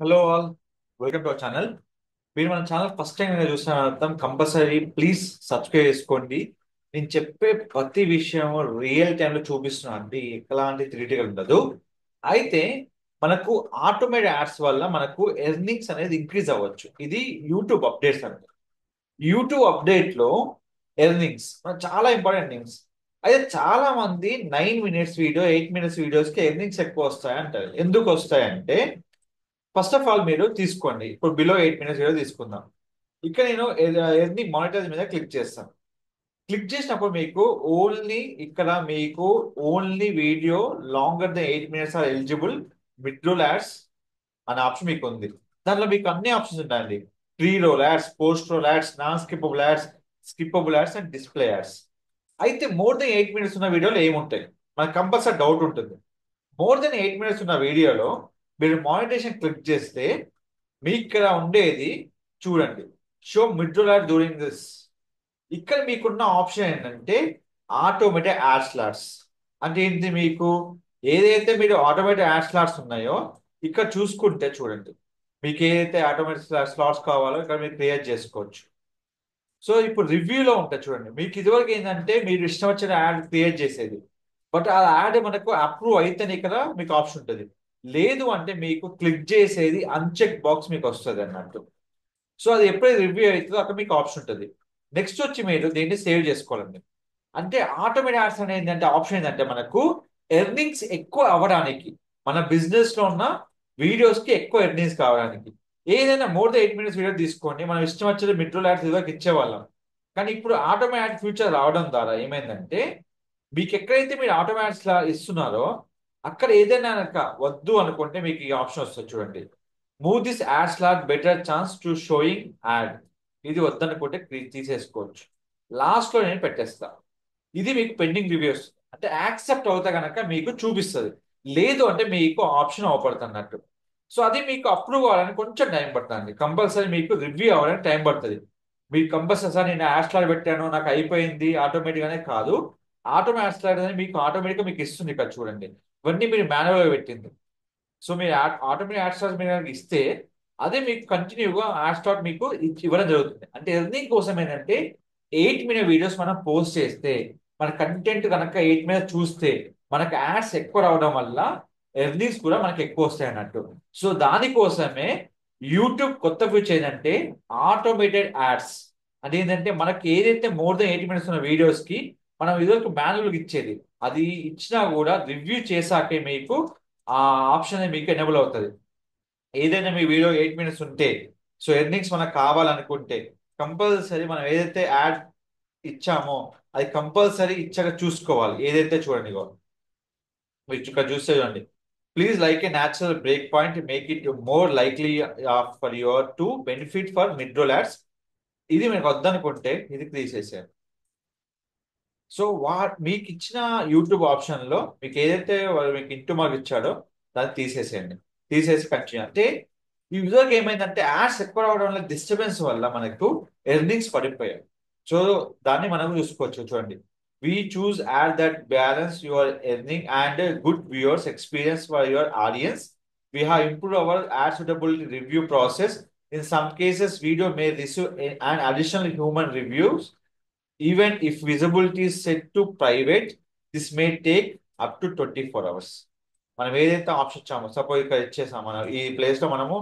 Hello all, welcome to our channel. మీరు మన channel first time చూసిన అర్థం కంపల్సరీ ప్లీజ్ సబ్స్క్రైబ్ చేసుకోండి. నేను చెప్పే ప్రతి విషయం రియల్ టైంలో చూపిస్తున్నాను అండి, ఎలాంటి థియరిటికల్ ఉండదు. అయితే మనకు ఆటోమేటిక్ యాడ్స్ వల్ల మనకు ఎర్నింగ్స్ అనేది ఇంక్రీజ్ అవ్వచ్చు. ఇది యూట్యూబ్ అప్డేట్స్ అండి. యూట్యూబ్ అప్డేట్ లో ఎర్నింగ్స్ చాలా ఇంపార్టెంట్ థింగ్స్. అయితే చాలా మంది 9 మినిట్స్ వీడియో, 8 మినిట్స్ వీడియోస్ కి ఎర్నింగ్స్ ఎక్కువ వస్తాయి అంటారు. ఎందుకు వస్తాయంటే, ఫస్ట్ ఆఫ్ ఆల్ మీరు తీసుకోండి, ఇప్పుడు బిలో 8 మినిట్స్ వీడియో తీసుకుందాం. ఇక్కడ నేను ఎర్ని మానిటైజ్ మీద క్లిక్ చేస్తాను. క్లిక్ చేసినప్పుడు మీకు ఓన్లీ ఇక్కడ మీకు only video longer than 8 minutes are eligible mid roll ads అనే ఆప్షన్ మీకు ఉంది. దాంట్లో మీకు అన్ని ఆప్షన్స్ ఉంటాయండి. Pre roll ads, post roll ads, non skippable ads, skippable ads and display ads. అయితే మోర్ దెన్ 8 మినిట్స్ ఉన్న వీడియోలో ఏముంటాయి? మనకు కంపల్సరీ డౌట్ ఉంటుంది. మోర్ దెన్ 8 మినిట్స్ ఉన్న వీడియోలో మీరు మానిటైజేషన్ క్లిక్ చేస్తే మీకు ఇక్కడ ఉండేది చూడండి, show mid roll ad during this. ఇక్కడ మీకున్న ఆప్షన్ ఏంటంటే ఆటోమేటెడ్ యాడ్ స్లాట్స్. అంటే ఏంటి? మీకు ఏదైతే మీరు ఆటోమేటెడ్ యాడ్ స్లాట్స్ ఉన్నాయో ఇక్కడ చూసుకుంటే చూడండి, మీకు ఏదైతే ఆటోమేటిక్ స్లాట్స్ కావాలో ఇక్కడ మీరు క్రియేట్ చేసుకోవచ్చు. సో ఇప్పుడు రివ్యూలో ఉంటుంది చూడండి, మీకు ఇదివరకు ఏంటంటే మీరు ఇష్టం వచ్చిన యాడ్ క్రియేట్ చేసేది. బట్ ఆ యాడ్ మనకు అప్రూవ్ అయితేనే ఇక్కడ మీకు ఆప్షన్ ఉంటుంది. లేదు అంటే మీకు క్లిక్ చేసేది అన్చెక్ బాక్స్ మీకు వస్తుంది అన్నట్టు. సో అది ఎప్పుడైతే రివ్యూ అవుతుందో అక్కడ మీకు ఆప్షన్ ఉంటుంది. నెక్స్ట్ వచ్చి మీరు దీన్ని సేవ్ చేసుకోవాలండి. అంటే ఆటోమేటిక్ యాడ్స్ అనేది ఏంటంటే ఆప్షన్ ఏంటంటే మనకు ఎర్నింగ్స్ ఎక్కువ అవ్వడానికి, మన బిజినెస్ లో ఉన్న వీడియోస్ కి ఎక్కువ ఎర్నింగ్స్ కావడానికి. ఏదైనా మోర్ దెన్ 8 మినిట్స్ వీడియో తీసుకోండి, మనం ఇష్టం వచ్చేది మిడ్ రోల్ యాడ్స్ ఇదివరకు ఇచ్చేవాళ్ళం. కానీ ఇప్పుడు ఆటోమేటిక్ యాడ్ ఫ్యూచర్ రావడం ద్వారా ఏమైందంటే, మీకు ఎక్కడైతే మీరు ఆటోమేటిక్ యాడ్స్ లా ఇస్తున్నారో అక్కడ ఏదైనా కనుక వద్దు అనుకుంటే మీకు ఈ ఆప్షన్ వస్తుంది చూడండి, move this ad slot better chance to showing ad. ఇది వద్దనుకుంటే తీసేసుకోవచ్చు. లాస్ట్ లో నేను పెట్టేస్తా. ఇది మీకు పెండింగ్ రివ్యూస్ అంటే యాక్సెప్ట్ అవుతా కనుక మీకు చూపిస్తుంది. లేదు అంటే మీకు ఆప్షన్ అవపడుతున్నట్టు. సో అది మీకు అప్రూవ్ అవ్వాలని కొంచెం టైం పడుతుంది. కంపల్సరీ మీకు రివ్యూ అవ్వడానికి టైం పడుతుంది. మీకు కంపల్సరీ సార్ నేను యాడ్ స్లాట్ పెట్టాను నాకు అయిపోయింది ఆటోమేటిక్ అనే కాదు. ఆటోమేటిక్ యాడ్ స్లాట్ అనేది మీకు ఆటోమేటిక్గా మీకు ఇస్తుంది. ఇక్కడ చూడండి, ఇవన్నీ మీరు మాన్యువల్గా పెట్టింది. సో మీరు ఆటోమేటిక్ యాడ్ స్టార్ట్ మీరు కనుక ఇస్తే అదే మీకు కంటిన్యూగా యాడ్ స్టార్ట్ మీకు ఇవ్వడం జరుగుతుంది. అంటే ఎర్నింగ్ కోసం ఏంటంటే 8 మినిట్ వీడియోస్ మనం పోస్ట్ చేస్తే, మన కంటెంట్ కనుక 8 మినిట్ చూస్తే మనకు యాడ్స్ ఎక్కువ రావడం వల్ల ఎర్నింగ్స్ కూడా మనకి ఎక్కువ వస్తాయి అన్నట్టు. సో దానికోసమే యూట్యూబ్ కొత్త ఫీచర్ ఏంటంటే ఆటోమేటెడ్ యాడ్స్. అంటే ఏంటంటే మనకి ఏదైతే మోర్ దెన్ 8 మినిట్స్ ఉన్న వీడియోస్ కి మనం ఇదివరకు మాన్యువల్గా ఇచ్చేది, అది ఇచ్చినా కూడా రివ్యూ చేశాకే మీకు ఆ ఆప్షన్ మీకు ఎనేబుల్ అవుతుంది. ఏదైనా మీ వీడియో 8 మినిట్స్ ఉంటే, సో ఎర్నింగ్స్ మనకు కావాలనుకుంటే కంపల్సరీ మనం ఏదైతే యాడ్ ఇచ్చామో అది కంపల్సరీ ఇచ్చాక చూసుకోవాలి. ఏదైతే చూడండి ఇగో, మీరు ఇక్కడ చూస్తే చూడండి, please like a natural break point make it more likely for your to benefit for mid roll ads. ఇది మీకు వద్దనుకుంటే ఇది తీసేసారు. సో మీకు ఇచ్చిన యూట్యూబ్ ఆప్షన్ లో మీకు ఏదైతే వాళ్ళు మీకు ఇంటూ మార్క్ ఇచ్చాడో దాన్ని తీసేసేయండి. తీసేసి కంటిన్యూ అంటే ఈ యూజర్కి ఏమైందంటే యాడ్స్ ఎక్కువ రావడం వల్ల డిస్టర్బెన్స్ వల్ల మనకు ఎర్నింగ్స్ పడిపోయాయి. సో దాన్ని మనం చూసుకోవచ్చు చూడండి, we choose ad that balance your earning and good viewers experience for your audience. We have improved our ad suitability review process. In some cases, video may receive an additional human reviews. Even if visibility is set to private, this may take up to 24 hours. మనం ఏదైతే option ఇచ్చామో, suppose ఇక్కడ ఇచ్చేసాం, మనం ఈ place లో మనము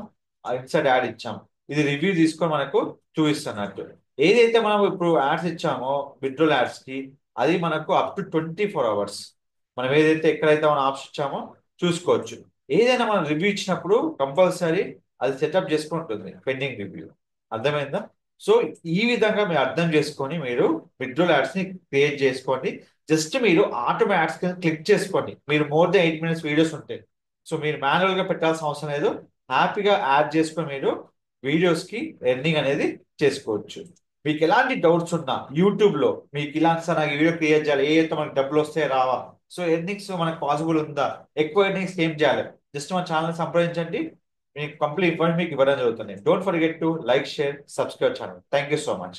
insert add ఇచ్చాము, ఇది రివ్యూ తీసుకొని మనకు చూపిస్తున్నట్టు. ఏదైతే మనం ఇప్పుడు యాడ్స్ ఇచ్చామో విడ్రోల్ యాడ్స్ కి, అది మనకు అప్ టు 24 అవర్స్ మనం ఏదైతే ఎక్కడైతే మనం ఆప్షన్ ఇచ్చామో చూసుకోవచ్చు. ఏదైనా మనం రివ్యూ ఇచ్చినప్పుడు కంపల్సరీ అది సెటప్ చేసుకుంటుంది పెండింగ్ రివ్యూ. అర్థమైందా? సో ఈ విధంగా మీరు అర్థం చేసుకొని మీరు విడ్రోల్ యాడ్స్ ని క్రియేట్ చేసుకోండి. జస్ట్ మీరు ఆటోమేటిక్ యాడ్స్ కింద క్లిక్ చేసుకోండి. మీరు మోర్ దెన్ 8 మినిట్స్ వీడియోస్ ఉంటాయి, సో మీరు మాన్యువల్ గా పెట్టాల్సిన అవసరం లేదు. హ్యాపీగా యాడ్ చేసుకొని మీరు వీడియోస్ కి ఎర్నింగ్ అనేది చేసుకోవచ్చు. మీకు ఎలాంటి డౌట్స్ ఉన్నా యూట్యూబ్ లో మీకు ఇలాంటి సార్ నాకు వీడియో క్రియేట్ చేయాలి, ఏ అయితే మనకి డబ్బులు వస్తాయి రావా, సో ఎర్నింగ్స్ మనకు పాసిబుల్ ఉందా, ఎక్కువ ఎర్నింగ్స్ ఏం చేయాలి, జస్ట్ మన ఛానల్ సంప్రదించండి. మీకు కంప్లీట్ ఇన్ఫర్మేషన్ మీకు ఇవ్వడం జరుగుతుంది. Don't forget to like, share, subscribe channel. Thank you so much.